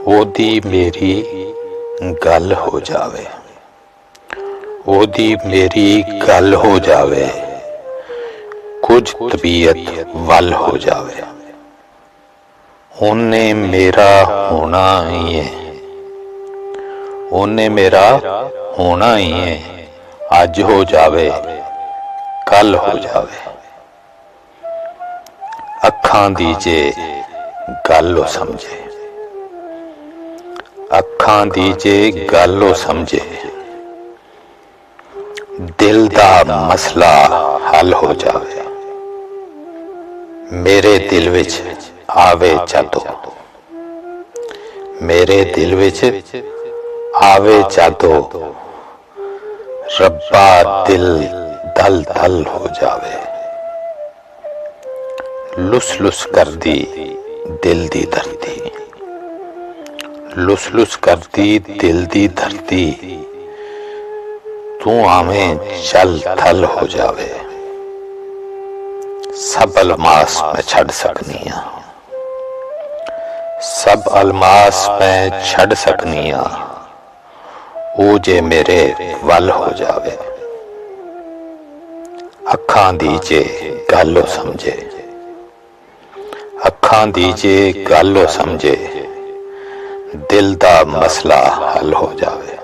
ओदी मेरी गल हो जावे, ओदी मेरी गल हो जावे, कुछ तबीयत वल हो जावे। उन्ने मेरा होना ही है, उन्ने मेरा होना ही है। अज हो जावे कल हो जावे। अखां दी जे गल समझे, अखां दी जे गल समझे, दिल दा मसला हल हो जावे। मेरे दिल विच आवे जादो, मेरे दिल विच आवे जादो, रब्बा दिल दल दल हो जावे। लुस लुस कर दी दिल दी धरती, लुस लुस कर दी दिल दी धरती, तू आवें चल थल हो जावे। सब अलमास मैं छड़ सकनी आ, सब अलमास मैं छड़ सकनी आ, ओ जे मेरे वल हो जावे। अखां दी जे गल समझे, अखां दी जे गल समझे, दिल दा मसला हल हो जावे।